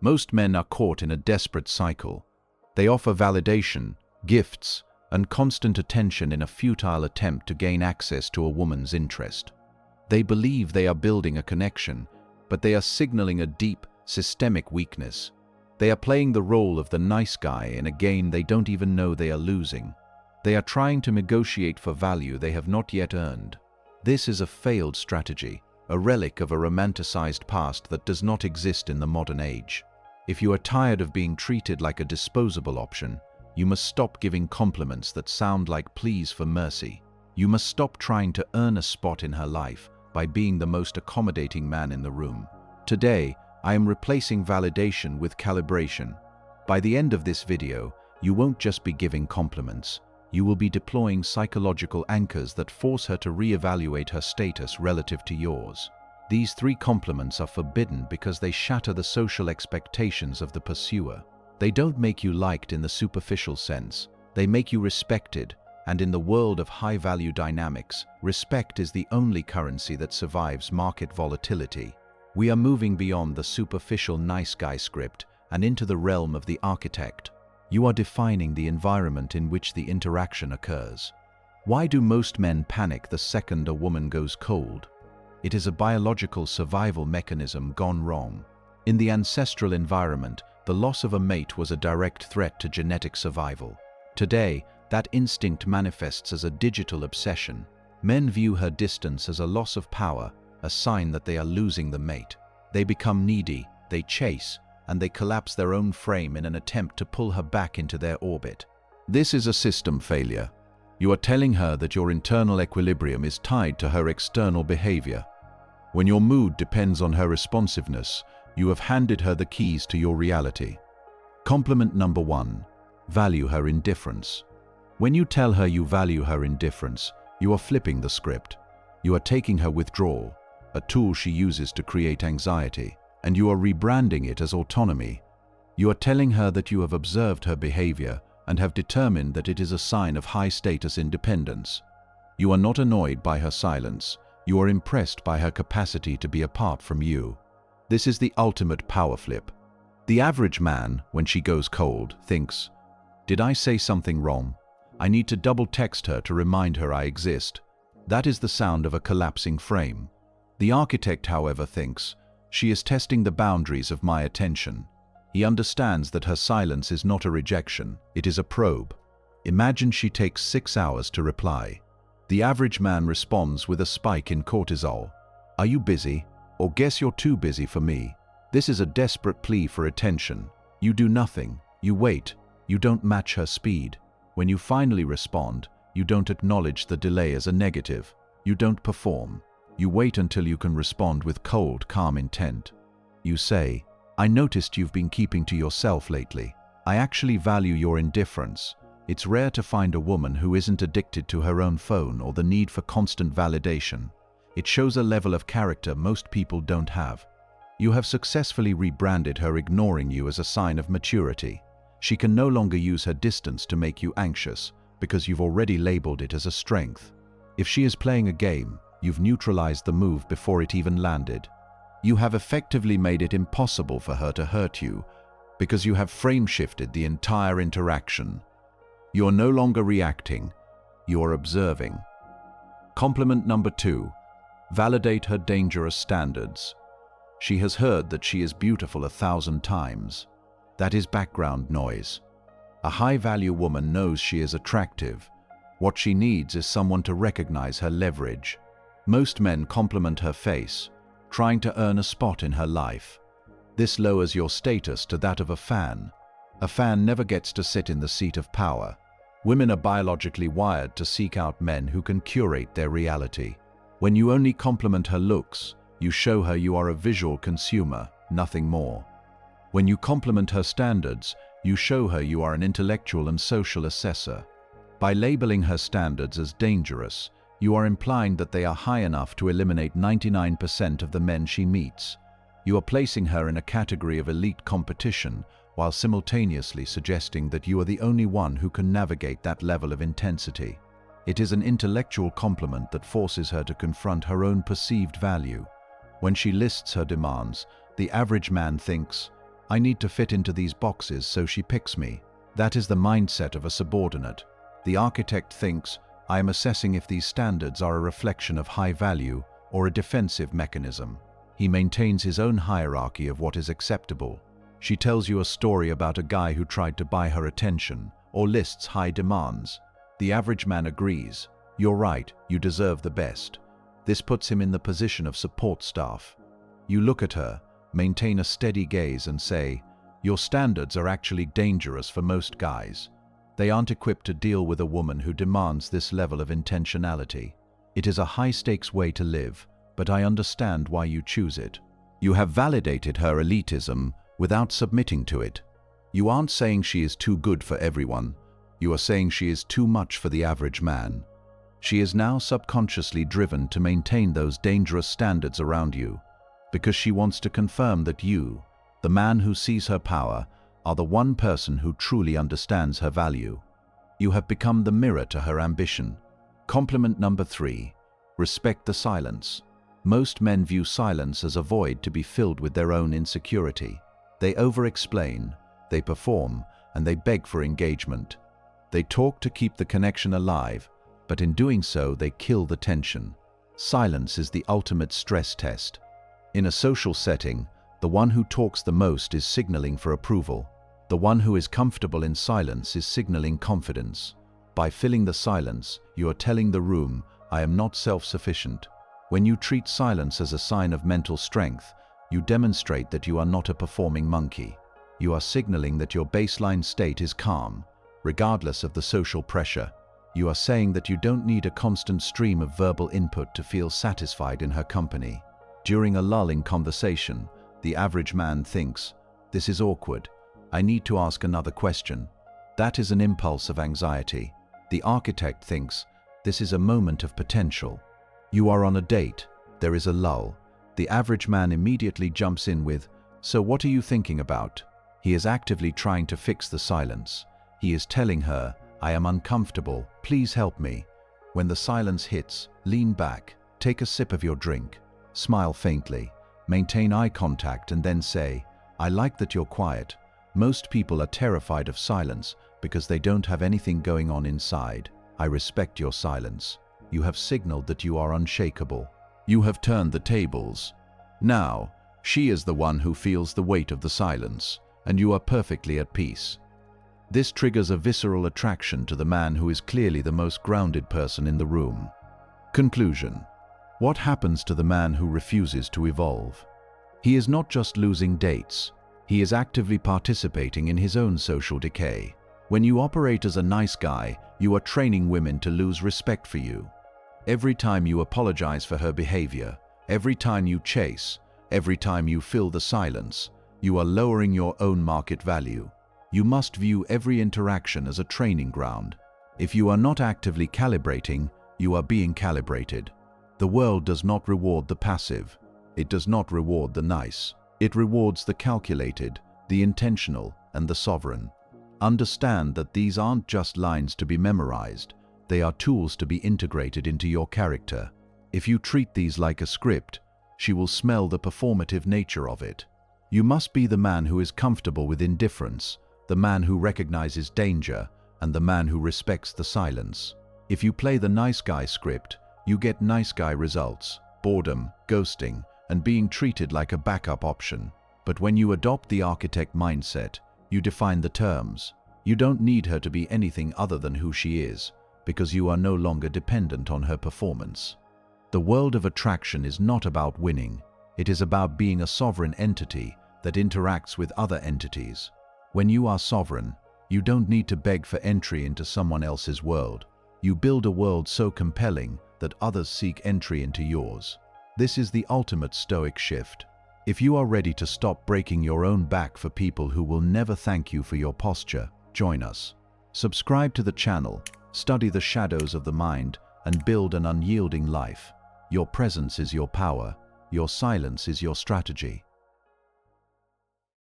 Most men are caught in a desperate cycle. They offer validation, gifts, and constant attention in a futile attempt to gain access to a woman's interest. They believe they are building a connection, but they are signaling a deep, systemic weakness. They are playing the role of the nice guy in a game they don't even know they are losing. They are trying to negotiate for value they have not yet earned. This is a failed strategy, a relic of a romanticized past that does not exist in the modern age. If you are tired of being treated like a disposable option, you must stop giving compliments that sound like pleas for mercy. You must stop trying to earn a spot in her life by being the most accommodating man in the room. Today, I am replacing validation with calibration. By the end of this video, you won't just be giving compliments. You will be deploying psychological anchors that force her to reevaluate her status relative to yours. These 3 compliments are forbidden because they shatter the social expectations of the pursuer. They don't make you liked in the superficial sense. They make you respected, and in the world of high-value dynamics, respect is the only currency that survives market volatility. We are moving beyond the superficial nice guy script and into the realm of the architect. You are defining the environment in which the interaction occurs. Why do most men panic the second a woman goes cold? It is a biological survival mechanism gone wrong. In the ancestral environment, the loss of a mate was a direct threat to genetic survival. Today, that instinct manifests as a digital obsession. Men view her distance as a loss of power, a sign that they are losing the mate. They become needy, they chase, and they collapse their own frame in an attempt to pull her back into their orbit. This is a system failure. You are telling her that your internal equilibrium is tied to her external behavior. When your mood depends on her responsiveness, you have handed her the keys to your reality. Compliment number 1. Value her indifference. When you tell her you value her indifference, you are flipping the script. You are taking her withdrawal, a tool she uses to create anxiety, and you are rebranding it as autonomy. You are telling her that you have observed her behavior and have determined that it is a sign of high-status independence. You are not annoyed by her silence. You are impressed by her capacity to be apart from you. This is the ultimate power flip. The average man, when she goes cold, thinks, "Did I say something wrong? I need to double-text her to remind her I exist." That is the sound of a collapsing frame. The architect, however, thinks, "She is testing the boundaries of my attention." He understands that her silence is not a rejection, it is a probe. Imagine she takes 6 hours to reply. The average man responds with a spike in cortisol. "Are you busy? Or guess you're too busy for me." This is a desperate plea for attention. You do nothing. You wait. You don't match her speed. When you finally respond, you don't acknowledge the delay as a negative. You don't perform. You wait until you can respond with cold, calm intent. You say, "I noticed you've been keeping to yourself lately. I actually value your indifference." It's rare to find a woman who isn't addicted to her own phone or the need for constant validation. It shows a level of character most people don't have. You have successfully rebranded her ignoring you as a sign of maturity. She can no longer use her distance to make you anxious, because you've already labeled it as a strength. If she is playing a game, you've neutralized the move before it even landed. You have effectively made it impossible for her to hurt you, because you have frame-shifted the entire interaction. You're no longer reacting, you're observing. Compliment number 2. Validate her dangerous standards. She has heard that she is beautiful 1,000 times. That is background noise. A high-value woman knows she is attractive. What she needs is someone to recognize her leverage. Most men compliment her face, trying to earn a spot in her life. This lowers your status to that of a fan. A fan never gets to sit in the seat of power. Women are biologically wired to seek out men who can curate their reality. When you only compliment her looks, you show her you are a visual consumer, nothing more. When you compliment her standards, you show her you are an intellectual and social assessor. By labeling her standards as dangerous, you are implying that they are high enough to eliminate 99% of the men she meets. You are placing her in a category of elite competition, while simultaneously suggesting that you are the only one who can navigate that level of intensity. It is an intellectual compliment that forces her to confront her own perceived value. When she lists her demands, the average man thinks, I need to fit into these boxes, so she picks me. That is the mindset of a subordinate. The architect thinks, I am assessing if these standards are a reflection of high value or a defensive mechanism. He maintains his own hierarchy of what is acceptable. She tells you a story about a guy who tried to buy her attention or lists high demands. The average man agrees. You're right, you deserve the best. This puts him in the position of support staff. You look at her, maintain a steady gaze and say, your standards are actually dangerous for most guys. They aren't equipped to deal with a woman who demands this level of intentionality. It is a high-stakes way to live, but I understand why you choose it. You have validated her elitism without submitting to it. You aren't saying she is too good for everyone. You are saying she is too much for the average man. She is now subconsciously driven to maintain those dangerous standards around you, because she wants to confirm that you, the man who sees her power, are the one person who truly understands her value. You have become the mirror to her ambition. Compliment number 3. Respect the silence. Most men view silence as a void to be filled with their own insecurity. They over-explain, they perform, and they beg for engagement. They talk to keep the connection alive, but in doing so they kill the tension. Silence is the ultimate stress test. In a social setting, the one who talks the most is signaling for approval. The one who is comfortable in silence is signaling confidence. By filling the silence, you are telling the room, I am not self-sufficient. When you treat silence as a sign of mental strength, you demonstrate that you are not a performing monkey. You are signaling that your baseline state is calm, regardless of the social pressure. You are saying that you don't need a constant stream of verbal input to feel satisfied in her company. During a lull in conversation, the average man thinks, this is awkward. I need to ask another question. That is an impulse of anxiety. The architect thinks, this is a moment of potential. You are on a date. There is a lull. The average man immediately jumps in with, so what are you thinking about? He is actively trying to fix the silence. He is telling her, I am uncomfortable, please help me. When the silence hits, lean back, take a sip of your drink, smile faintly, maintain eye contact and then say, I like that you're quiet. Most people are terrified of silence because they don't have anything going on inside. I respect your silence. You have signaled that you are unshakable. You have turned the tables. Now, she is the one who feels the weight of the silence, and you are perfectly at peace. This triggers a visceral attraction to the man who is clearly the most grounded person in the room. Conclusion. What happens to the man who refuses to evolve? He is not just losing dates. He is actively participating in his own social decay. When you operate as a nice guy, you are training women to lose respect for you. Every time you apologize for her behavior, every time you chase, every time you fill the silence, you are lowering your own market value. You must view every interaction as a training ground. If you are not actively calibrating, you are being calibrated. The world does not reward the passive. It does not reward the nice. It rewards the calculated, the intentional, and the sovereign. Understand that these aren't just lines to be memorized. They are tools to be integrated into your character. If you treat these like a script, she will smell the performative nature of it. You must be the man who is comfortable with indifference, the man who recognizes danger, and the man who respects the silence. If you play the nice guy script, you get nice guy results, boredom, ghosting, and being treated like a backup option. But when you adopt the architect mindset, you define the terms. You don't need her to be anything other than who she is, because you are no longer dependent on her performance. The world of attraction is not about winning. It is about being a sovereign entity that interacts with other entities. When you are sovereign, you don't need to beg for entry into someone else's world. You build a world so compelling that others seek entry into yours. This is the ultimate Stoic shift. If you are ready to stop breaking your own back for people who will never thank you for your posture, join us. Subscribe to the channel, study the shadows of the mind, and build an unyielding life. Your presence is your power. Your silence is your strategy.